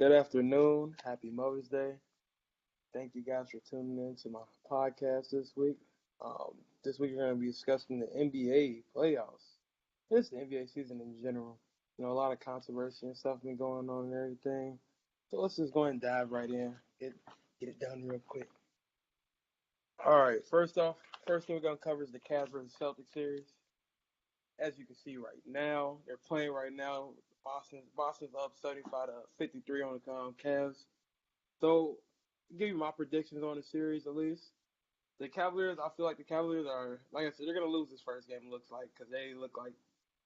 Good afternoon. Happy Mother's Day. Thank you guys for tuning in to my podcast this week. This week we're going to be discussing the NBA playoffs. It's the NBA season in general. A lot of controversy and stuff been going on and everything. So let's just go and dive right in. Get it done real quick. All right. First thing we're going to cover is the Cavs versus Celtics series. As you can see right now, they're playing right now. Boston's up 75-53 on the Cavs. So, give you my predictions on the series at least. The Cavaliers, I feel like the Cavaliers are, like I said, they're gonna lose this first game. It looks like because they look like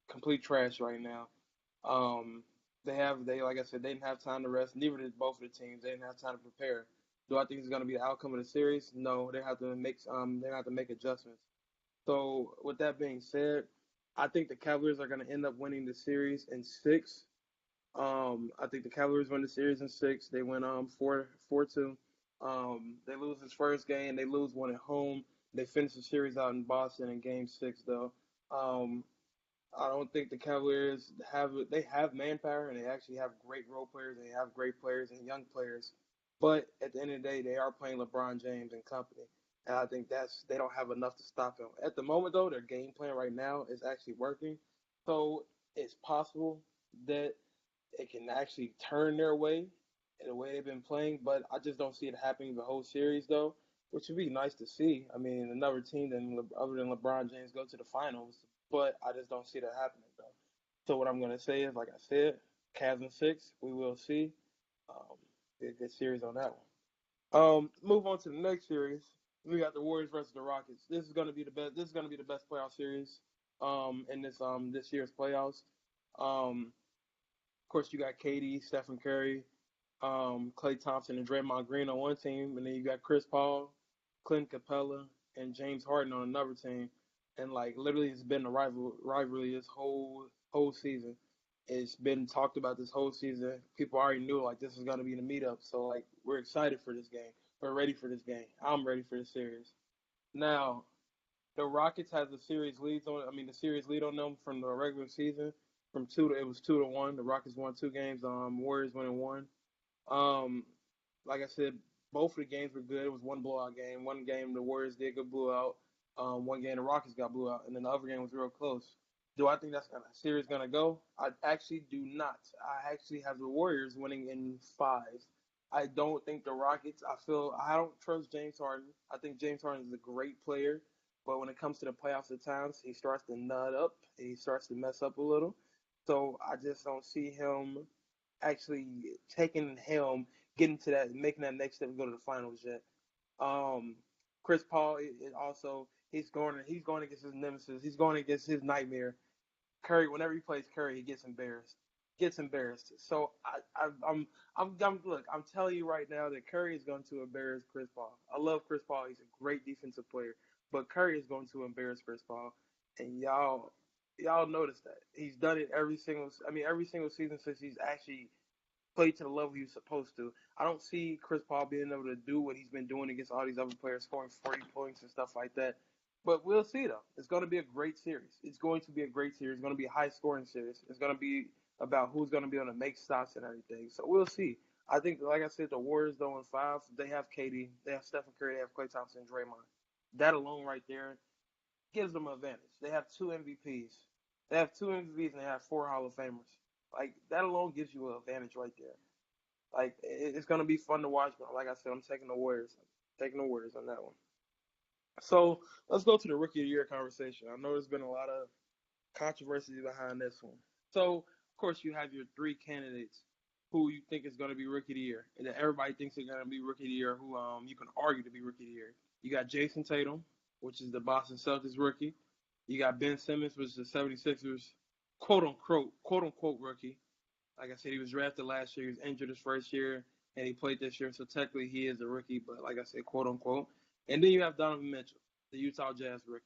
complete trash right now. Um, they like I said, they didn't have time to rest. Neither did both of the teams. They didn't have time to prepare. Do I think it's gonna be the outcome of the series? No, they have to make adjustments. So with that being said, I think the Cavaliers are gonna end up winning the series in six. I think the Cavaliers win the series in six. They win 4-2. They lose this first game. They lose one at home. They finish the series out in Boston in Game Six, though. Um, I don't think the Cavaliers have manpower and they actually have great role players and they have great players and young players. But at the end of the day, they are playing LeBron James and company, and I think they don't have enough to stop him. At the moment, though, their game plan right now is actually working, so it's possible that it can actually turn their way in the way they've been playing, but I just don't see it happening the whole series though, which would be nice to see. I mean, another team other than LeBron James go to the finals, but I just don't see that happening though. So what I'm gonna say is, like I said, Cavs in six, we will see. Um, be a good series on that one. Move on to the next series. We got the Warriors versus the Rockets. This is gonna be the best. This is gonna be the best playoff series. In this year's playoffs. Of course, you got KD, Stephen Curry, Klay Thompson, and Draymond Green on one team, and then you got Chris Paul, Clint Capella, and James Harden on another team. And like literally, it's been a rivalry this whole season. It's been talked about this whole season. People already knew like this is gonna be the meetup. So like we're excited for this game. We're ready for this game. I'm ready for this series. Now, the Rockets has the series lead on them from the regular season. It was 2-1. The Rockets won two games. Warriors won one. Um, like I said, both of the games were good. It was one blowout game. One game the Warriors did get blew out. One game the Rockets got blew out, and then the other game was real close. Do I think that's gonna series gonna go? I actually do not. I actually have the Warriors winning in five. I don't think the Rockets. I don't trust James Harden. I think James Harden is a great player, but when it comes to the playoffs, at times he starts to nut up and he starts to mess up a little. So I just don't see him actually taking the helm, getting to that, making that next step and go to the finals yet. Um, Chris Paul also he's going against his nemesis. He's going against his nightmare. Curry, whenever he plays Curry, he gets embarrassed. Gets embarrassed. So I'm telling you right now that Curry is going to embarrass Chris Paul. I love Chris Paul. He's a great defensive player, but Curry is going to embarrass Chris Paul, and y'all notice that he's done it every single season since he's actually played to the level he was supposed to. I don't see Chris Paul being able to do what he's been doing against all these other players, scoring 40 points and stuff like that. But we'll see, though. It's going to be a great series. It's going to be a great series. It's going to be a high scoring series. It's going to be about who's going to be able to make shots and everything. So we'll see. I think, like I said, the Warriors, though, in five, they have KD, they have Stephen Curry, they have Klay Thompson, and Draymond. That alone right there gives them an advantage. They have two MVPs. They have two MVPs and they have four Hall of Famers. Like that alone gives you an advantage right there. Like it's gonna be fun to watch, but like I said, I'm taking the Warriors. I'm taking the Warriors on that one. So let's go to the Rookie of the Year conversation. I know there's been a lot of controversy behind this one. So of course you have your three candidates who you think is going to be Rookie of the Year, and that everybody thinks they're going to be Rookie of the Year. Who you can argue to be Rookie of the Year. You got Jason Tatum, which is the Boston Celtics rookie. You got Ben Simmons, which is the 76ers quote unquote rookie. Like I said, he was drafted last year. He was injured his first year, and he played this year. So technically, he is a rookie. But like I said, quote unquote. And then you have Donovan Mitchell, the Utah Jazz rookie.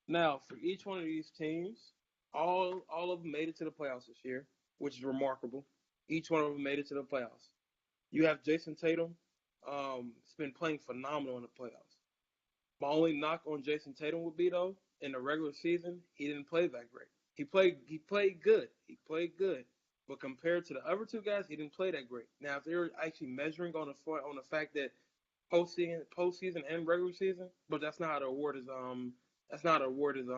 Now, for each one of these teams, all of them made it to the playoffs this year, which is remarkable. Each one of them made it to the playoffs. You have Jason Tatum. Has been playing phenomenal in the playoffs. My only knock on Jason Tatum would be though, in the regular season, he didn't play that great. He played good. He played good. But compared to the other two guys, he didn't play that great. Now, if they were actually measuring on the fact that postseason and regular season, but that's not how the award is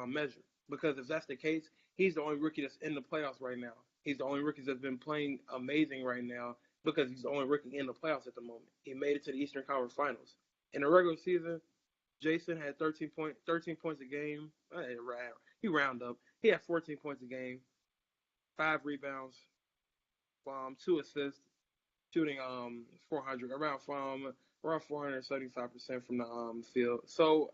measured. Because if that's the case, he's the only rookie that's in the playoffs right now. He's the only rookie that's been playing amazing right now because he's the only rookie in the playoffs at the moment. He made it to the Eastern Conference Finals. In the regular season, Jason had 13 points a game. He round up. He had 14 points a game, 5 rebounds, 2 assists, shooting 400 around 475% from the field. So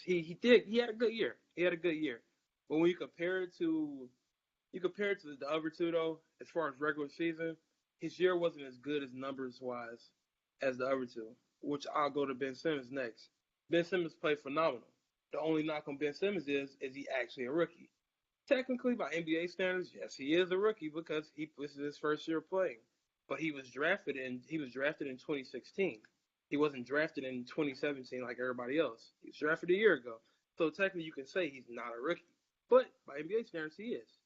he had a good year. He had a good year. But when you compare it to the other two though, as far as regular season, his year wasn't as good as numbers wise as the other two. Which I'll go to Ben Simmons next. Ben Simmons played phenomenal. The only knock on Ben Simmons is he actually a rookie? Technically, by NBA standards, yes, he is a rookie because this is his first year playing. But he was drafted in 2016. He wasn't drafted in 2017 like everybody else. He was drafted a year ago. So technically, you can say he's not a rookie. But by NBA standards, he is,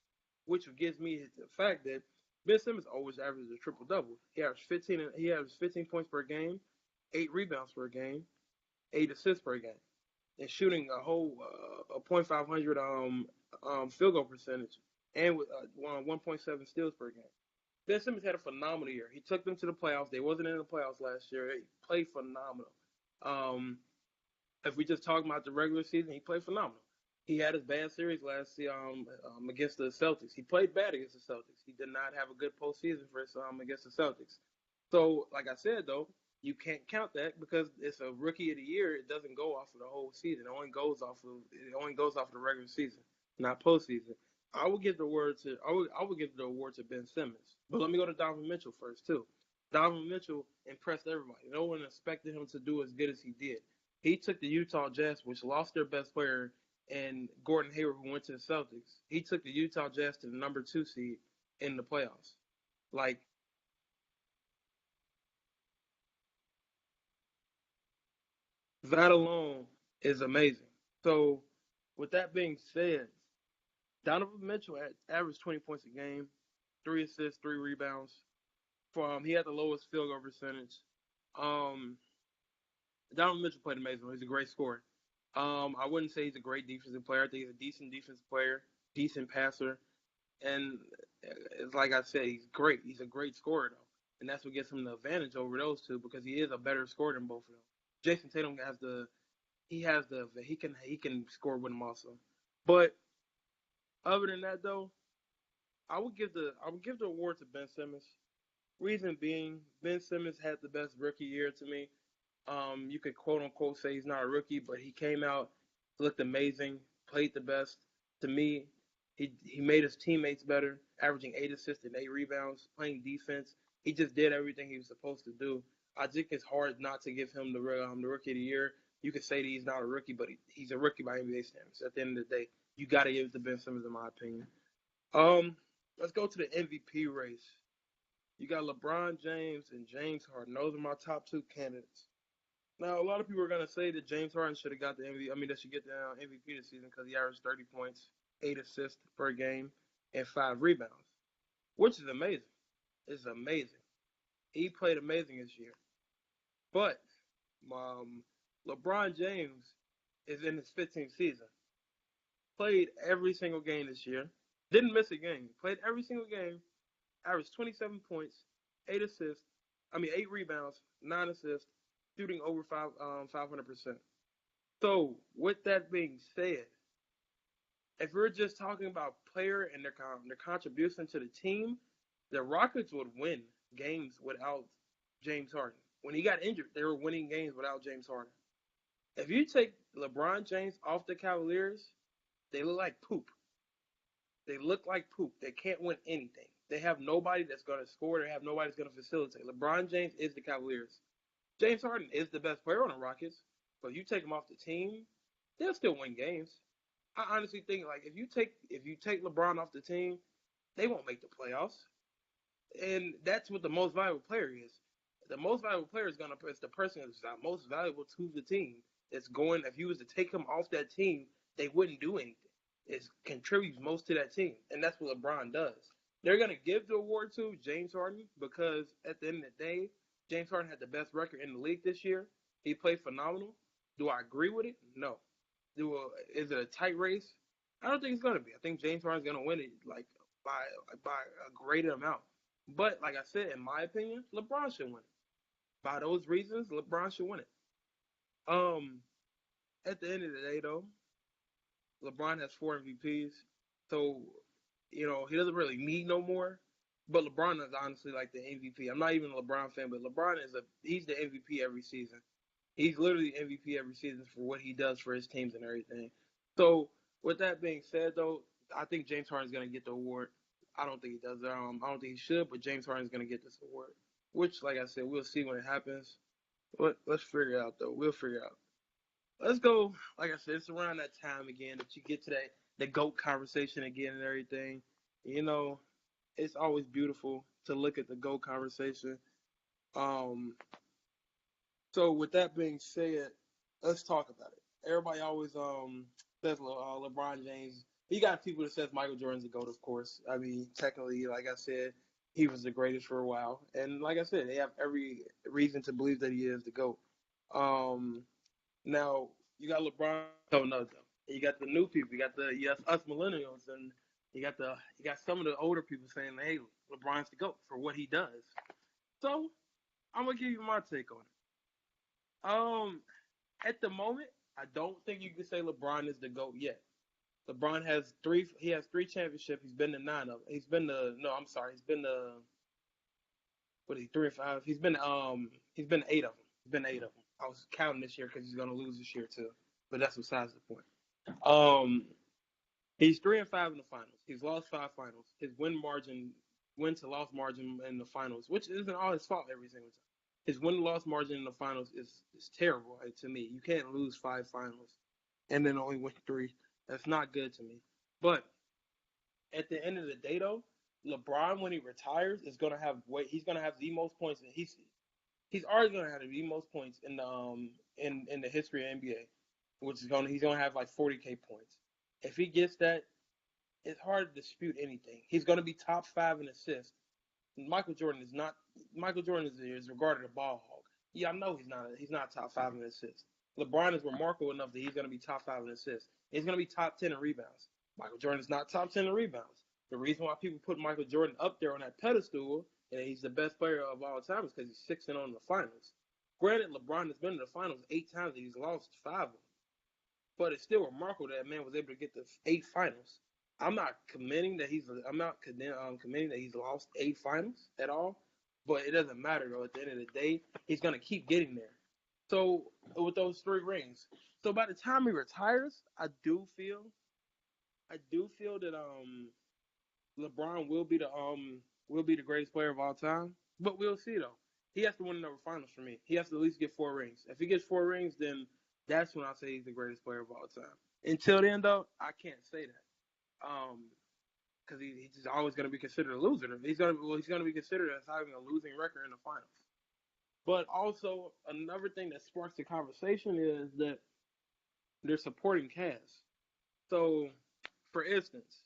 which gives me the fact that Ben Simmons always averages a triple double. He averaged 15 points per game, 8 rebounds per game, 8 assists per game, and shooting a .500 field goal percentage, and with 1.7 steals per game. Ben Simmons had a phenomenal year. He took them to the playoffs. They wasn't in the playoffs last year. He played phenomenal. Um, if we just talk about the regular season, he played phenomenal. He had his bad series last year against the Celtics. He played bad against the Celtics. He did not have a good postseason for against the Celtics. So, like I said, though, you can't count that because it's a rookie of the year. It doesn't go off of the whole season. It only goes off of the regular season, not postseason. I would give the award to Ben Simmons. But let me go to Donovan Mitchell first too. Donovan Mitchell impressed everybody. No one expected him to do as good as he did. He took the Utah Jazz, which lost their best player, and Gordon Hayward, who went to the Celtics. He took the Utah Jazz to the number 2 seed in the playoffs. Like, that alone is amazing. So, with that being said, Donovan Mitchell had averaged 20 points a game, 3 assists, 3 rebounds. He had the lowest field goal percentage. Um, Donovan Mitchell played amazing. He's a great scorer. I wouldn't say he's a great defensive player. I think he's a decent defensive player, decent passer, and it's like I said, he's great. He's a great scorer though, and that's what gives him the advantage over those two because he is a better scorer than both of them. Jason Tatum he can score with him also, but other than that though, I would give the award to Ben Simmons. Reason being, Ben Simmons had the best rookie year to me. You could quote unquote say he's not a rookie, but he came out, looked amazing, played the best. To me, he made his teammates better, averaging 8 assists and 8 rebounds, playing defense. He just did everything he was supposed to do. I think it's hard not to give him the rookie of the year. You could say that he's not a rookie, but he's a rookie by NBA standards. At the end of the day, you got to give it to Ben Simmons, in my opinion. Um, let's go to the MVP race. You got LeBron James and James Harden. Those are my top two candidates. Now, a lot of people are gonna say that James Harden should have got the MVP. I mean, that should get the MVP this season because he averaged 30 points, 8 assists per game, and 5 rebounds, which is amazing. It's amazing. He played amazing this year. But um, LeBron James is in his 15th season. Played every single game this year. Didn't miss a game. Played every single game. Averaged 27 points, 8 assists. I mean, 8 rebounds, 9 assists, shooting over 500%. So, with that being said, if we're just talking about player and their contribution to the team, the Rockets would win games without James Harden. When he got injured, they were winning games without James Harden. If you take LeBron James off the Cavaliers, they look like poop. They look like poop. They can't win anything. They have nobody that's going to score. They have nobody that's going to facilitate. LeBron James is the Cavaliers. James Harden is the best player on the Rockets, but you take him off the team, they'll still win games. I honestly think like if you take LeBron off the team, they won't make the playoffs. And that's what the most valuable player is. The most valuable player is the person that's most valuable to the team. It's going if you was to take him off that team, they wouldn't do anything. It contributes most to that team, and that's what LeBron does. They're gonna give the award to James Harden because at the end of the day, James Harden had the best record in the league this year. He played phenomenal. Do I agree with it? No. Is it a tight race? I don't think it's gonna be. I think James Harden's gonna win it like by by a great amount. But like I said, in my opinion, LeBron should win it. By those reasons, LeBron should win it. Um, at the end of the day, though, LeBron has 4 MVPs, so he doesn't really need no more. But LeBron is honestly like the MVP. I'm not even a LeBron fan, but LeBron he's the MVP every season. He's literally MVP every season for what he does for his teams and everything. So with that being said, though, I think James Harden's gonna get the award. I don't think he does. I don't think he should, but James Harden's gonna get this award. Which, like I said, we'll see when it happens. But let's figure it out, though. We'll figure it out. Let's go. Like I said, it's around that time again that you get to the GOAT conversation again and everything. You know, it's always beautiful to look at the GOAT conversation. Um, so with that being said, let's talk about it. Everybody always says LeBron James. You got people that says Michael Jordan's the GOAT, of course. I mean, technically, like I said, he was the greatest for a while, and like I said, they have every reason to believe that he is the GOAT. Um, Now you got LeBron coming up though. You got the new people. You got us millennials, and you got some of the older people saying, "Hey, LeBron's the GOAT for what he does." So I'm gonna give you my take on it. At the moment, I don't think you can say LeBron is the GOAT yet. LeBron has three. He has three championships. He's been to 9 of them. He's been to no. I'm sorry. He's been to what is he 3 or 5? He's been to 8 of them. He's been to 8 of them. I was counting this year because he's gonna lose this year too. But that's besides the point. Um, he's 3-5 in the finals. He's lost 5 finals. His win to loss margin in the finals, which isn't all his fault every single time. His win to loss margin in the finals is terrible to me. You can't lose 5 finals and then only win 3. That's not good to me. But at the end of the day, though, LeBron when he retires is gonna have he's gonna have the most points. He's already gonna have the most points in the history of NBA, which is he's gonna have like 40K points. If he gets that, it's hard to dispute anything. He's gonna be top 5 in assists. Michael Jordan is not. Michael Jordan is regarded a ball hog. Yeah, I know he's not. He's not top 5 in assists. LeBron is remarkable enough that he's gonna be top 5 in assists. He's gonna be top 10 in rebounds. Michael Jordan is not top 10 in rebounds. The reason why people put Michael Jordan up there on that pedestal and he's the best player of all time is because he's 6-0 in the finals. Granted, LeBron has been in the finals 8 times and he's lost 5 of them. But it's still remarkable that man was able to get the 8 finals. I'm not committing that committing that he's lost 8 finals at all. But it doesn't matter though. At the end of the day, he's gonna keep getting there. So with those 3 rings, so by the time he retires, I do feel that LeBron will be the greatest player of all time. But we'll see though. He has to win another finals for me. He has to at least get 4 rings. If he gets 4 rings, then that's when I say he's the greatest player of all time. Until then though, I can't say that. Because he's just always going to be considered a loser. He's going to be considered as having a losing record in the finals. But also another thing that sparks the conversation is that they're supporting cast. So, for instance,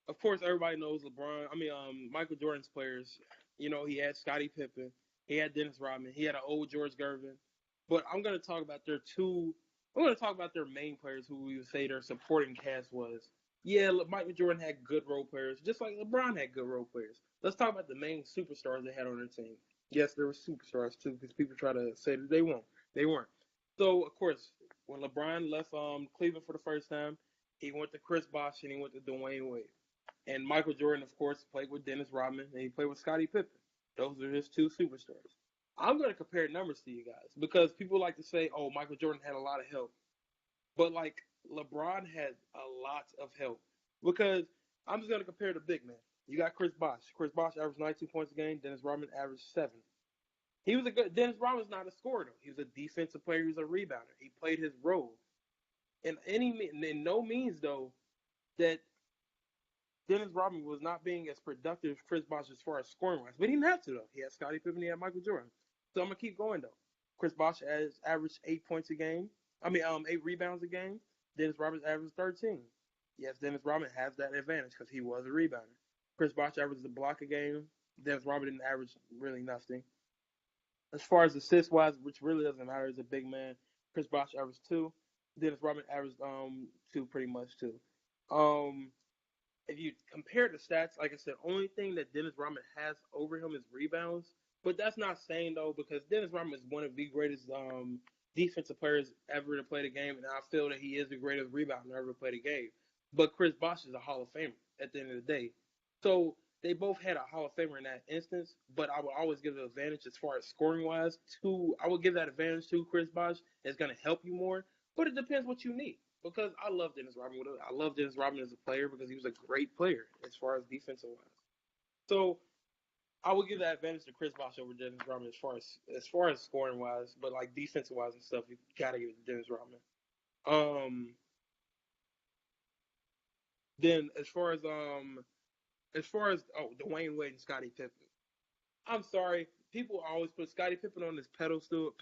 of course, everybody knows Michael Jordan's players. He had Scottie Pippen, he had Dennis Rodman, he had an old George Gervin. But I'm going to talk about their two. I'm going to talk about their main players who we would say their supporting cast was. Yeah, Michael Jordan had good role players, just like LeBron had good role players. Let's talk about the main superstars they had on their team. Yes, there were superstars too, because people try to say that they won't. They weren't. So, of course, when LeBron left Cleveland for the first time, he went to Chris Bosh and he went to Dwayne Wade. And Michael Jordan, of course, played with Dennis Rodman and he played with Scottie Pippen. Those are his two superstars. I'm going to compare numbers to you guys because people like to say, oh, Michael Jordan had a lot of help. But, like, LeBron had a lot of help because I'm just going to compare the big man. You got Chris Bosh. Chris Bosh averaged 92 points a game. Dennis Rodman averaged 7. Dennis Rodman's not a scorer, though. He was a defensive player. He was a rebounder. He played his role. In no means, though, that Dennis Rodman was not being as productive as Chris Bosh as far as scoring wise. But he didn't have to, though. He had Scottie Pippen. He had Michael Jordan. So I'm going to keep going, though. Chris Bosh has averaged 8 points a game. 8 rebounds a game. Dennis Rodman averaged 13. Yes, Dennis Rodman has that advantage because he was a rebounder. Chris Bosh averages a block a game. Dennis Rodman didn't average really nothing. As far as assists wise, which really doesn't matter, as a big man. Chris Bosh averaged two. Dennis Rodman averaged two pretty much too. Um, if you compare the stats, like I said, only thing that Dennis Rodman has over him is rebounds. But that's not saying though, because Dennis Rodman is one of the greatest defensive players ever to play the game, and I feel that he is the greatest rebounder ever to play the game. But Chris Bosh is a Hall of Famer at the end of the day. So they both had a Hall of Famer in that instance, but I would always give the advantage as far as scoring wise to I would give that advantage to Chris Bosh. It's gonna help you more, but it depends what you need. Because I love Dennis Rodman. I love Dennis Rodman as a player because he was a great player as far as defensive wise. So I would give that advantage to Chris Bosh over Dennis Rodman as far as scoring wise, but like defensive wise and stuff, you gotta give it to Dennis Rodman. Um, then as far as Dwayne Wade and Scottie Pippen. I'm sorry, people always put Scottie Pippen on this pedestal.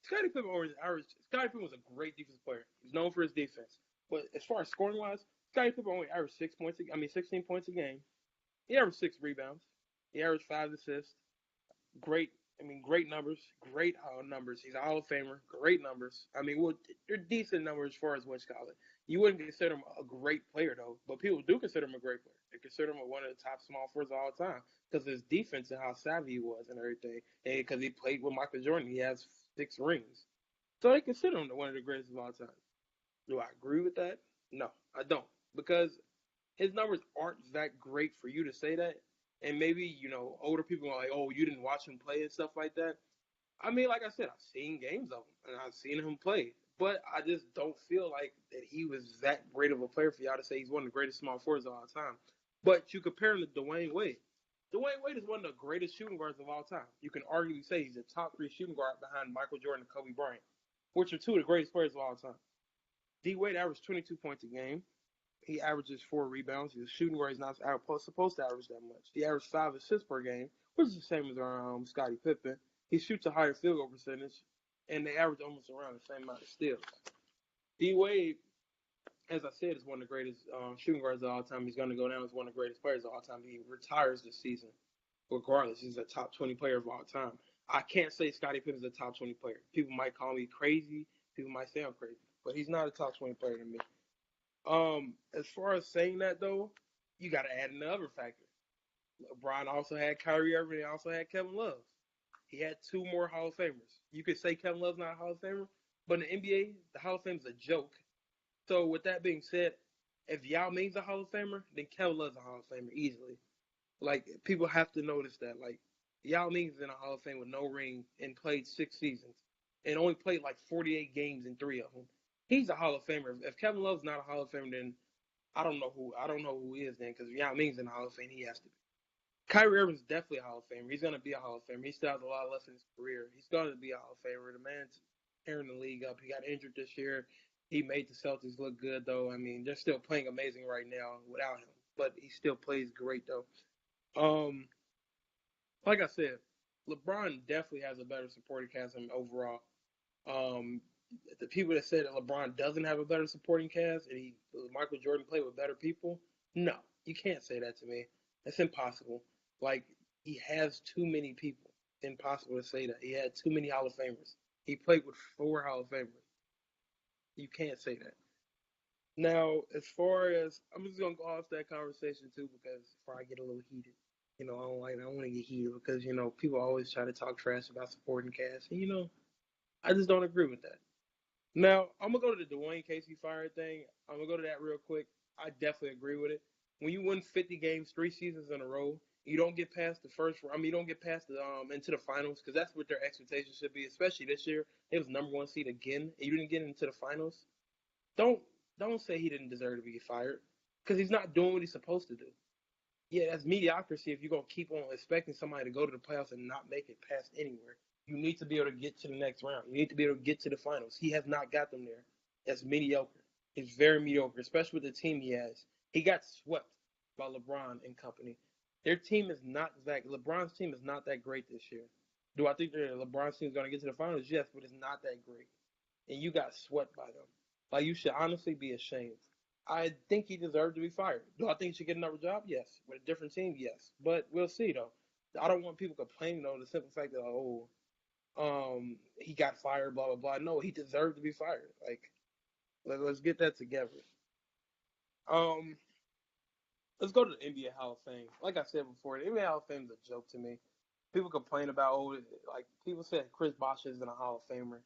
Scottie Pippen was a great defensive player. He's known for his defense. But as far as scoring wise, Scottie Pippen only averaged 16 points a game. He averaged 6 rebounds. He averaged 5 assists. Great, great numbers. Great numbers. He's a Hall of Famer. Great numbers. They're decent numbers as far as what you call it. You wouldn't consider him a great player though, but people do consider him a great player. They consider him one of the top small forwards of all time because of his defense and how savvy he was and everything, and because he played with Michael Jordan. He has 6 rings, so they consider him one of the greatest of all time. Do I agree with that? No, I don't, because his numbers aren't that great for you to say that. And maybe older people are like, "Oh, you didn't watch him play and stuff like that." Like I said, I've seen games of him and I've seen him play, but I just don't feel like that he was that great of a player for y'all to say he's one of the greatest small forwards of all time. But you compare him to Dwayne Wade. Dwayne Wade is one of the greatest shooting guards of all time. You can arguably say he's the top three shooting guard behind Michael Jordan and Kobe Bryant, which are two of the greatest players of all time. D Wade averaged 22 points a game. He averages 4 rebounds. He's a shooting guard. He's not supposed to average that much. He averaged 5 assists per game, which is the same as our Scottie Pippen. He shoots a higher field goal percentage, and they average almost around the same amount of steals. D Wade, as I said, is one of the greatest shooting guards of all time. He's going to go down as one of the greatest players of all time. He retires this season, regardless. He's a top 20 player of all time. I can't say Scottie Pippen is a top 20 player. People might call me crazy. People might say I'm crazy, but he's not a top 20 player to me. As far as saying that though, you got to add another factor. LeBron also had Kyrie Irving. He also had Kevin Love. He had two more Hall of Famers. You could say Kevin Love's not a Hall of Famer, but in the NBA, the Hall of Fame is a joke. So with that being said, if Yao Ming's a Hall of Famer, then Kevin Love's a Hall of Famer easily. Like people have to notice that. Like Yao Ming's in a Hall of Fame with no ring and played 6 seasons and only played like 48 games in 3 of them. He's a Hall of Famer. If Kevin Love's not a Hall of Famer, then I don't know who he is then, because Yao Ming's in the Hall of Fame. He has to be. Kyrie Irving's definitely a Hall of Famer. He's going to be a Hall of Famer. He still has a lot left in his career. He's going to be a Hall of Famer. The man's tearing the league up. He got injured this year. He made the Celtics look good, though. They're still playing amazing right now without him, but he still plays great, though. Um, like I said, LeBron definitely has a better supporting cast than overall. Um, the people that say that LeBron doesn't have a better supporting cast and Michael Jordan played with better people, no, you can't say that to me. That's impossible. Like he has too many people. Impossible to say that. He had too many Hall of Famers. He played with 4 Hall of Famers. You can't say that. Now, as far as I'm just gonna go off that conversation too, because before I get a little heated, I don't want to get heated because people always try to talk trash about supporting cast, and I just don't agree with that. Now, I'm going to go to the Dwayne Casey fired thing. I'm going to go to that real quick. I definitely agree with it. When you win 50 games, 3 seasons in a row, you don't get past the first – you don't get past the into the finals, because that's what their expectations should be, especially this year. It was number 1 seed again, and you didn't get into the finals. Don't don't say he didn't deserve to be fired, because he's not doing what he's supposed to do. Yeah, that's mediocrity if you're going to keep on expecting somebody to go to the playoffs and not make it past anywhere. You need to be able to get to the next round. You need to be able to get to the finals. He has not got them there. That's mediocre. He's very mediocre, especially with the team he has. He got swept by LeBron and company. Their team is not that. LeBron's team is not that great this year. Do I think that LeBron's team is going to get to the finals? Yes, but it's not that great. And you got swept by them. Like, you should honestly be ashamed. I think he deserved to be fired. Do I think he should get another job? Yes. With a different team? Yes. But we'll see though. I don't want people complaining on the simple fact that he got fired, blah blah blah. No, he deserved to be fired. Like let's get that together. Um, let's go to the NBA Hall of Fame. Like I said before, the NBA Hall of Fame is a joke to me. People complain about like people said Chris Bosh isn't a Hall of Famer.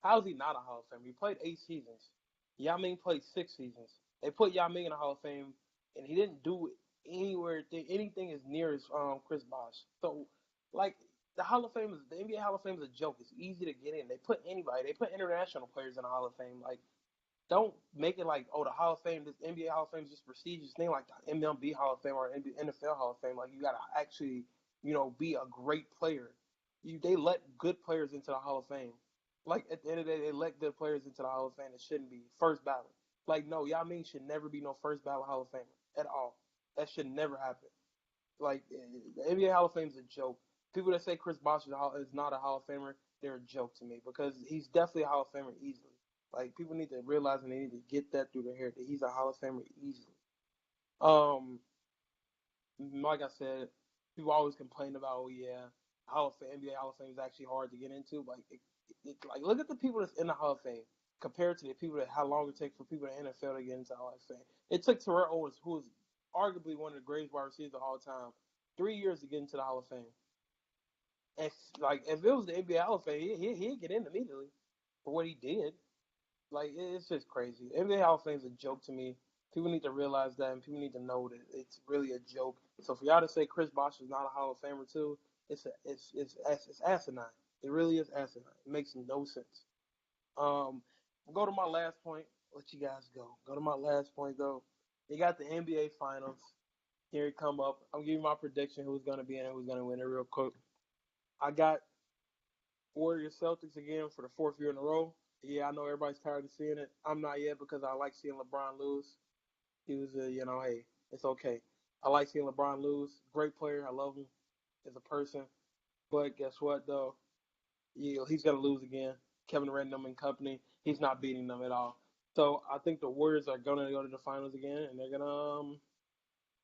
How is he not a Hall of Famer? He played 8 seasons. Yao Ming played 6 seasons. They put Yao Ming in the Hall of Fame, and he didn't do anywhere anything as near as Chris Bosh. So, like the Hall of Fame is the NBA Hall of Fame is a joke. It's easy to get in. They put anybody. They put international players in the Hall of Fame. Like don't make it like, oh, the Hall of Fame, this NBA Hall of Fame is just prestigious thing like the MLB Hall of Fame or NFL Hall of Fame. Like you gotta actually, be a great player. They let good players into the Hall of Fame. Like at the end of the day, they let good players into the Hall of Fame. It shouldn't be first ballot. Like no, y'all mean should never be no first ballot Hall of Famer at all. That should never happen. Like the NBA Hall of Fame is a joke. People that say Chris Bosh is not a Hall of Famer, they're a joke to me because he's definitely a Hall of Famer easily. Like people need to realize and they need to get that through their head that he's a Hall of Famer easily. Um, like I said, people always complain about, oh yeah, Hall of Fame, NBA Hall of Fame is actually hard to get into. Like, like look at the people that's in the Hall of Fame compared to the people that how long it takes for people in the NFL to get into the Hall of Fame. It took Terrell Owens, who is arguably one of the greatest wide receivers of all time, 3 years to get into the Hall of Fame. And like, if it was the NBA Hall of Fame, he'd get in immediately for what he did. Like it's just crazy. NBA Hall of Fame is a joke to me. People need to realize that, and people need to know that it's really a joke. So for y'all to say Chris Bosh is not a Hall of Famer too, it's asinine. It really is asinine. It makes no sense. I'll go to my last point. Let you guys go. Go to my last point though. You got the NBA Finals. Here it come up. I'm giving my prediction who's gonna be in and who's gonna win it real quick. I got Warriors Celtics again for the fourth year in a row. Yeah, I know everybody's tired of seeing it. I'm not yet because I like seeing LeBron lose. He was, hey, it's okay. I like seeing LeBron lose. Great player. I love him as a person. But guess what, though? He's going to lose again. Kevin Durant and company, he's not beating them at all. So I think the Warriors are going to go to the finals again, and they're going to.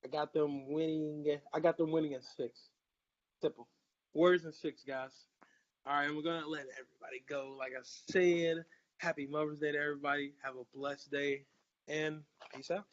I got them winning. I got them winning in 6. Simple. Warriors in 6, guys. All right, and we're gonna let everybody go. Like I said, happy Mother's Day to everybody. Have a blessed day, and peace out.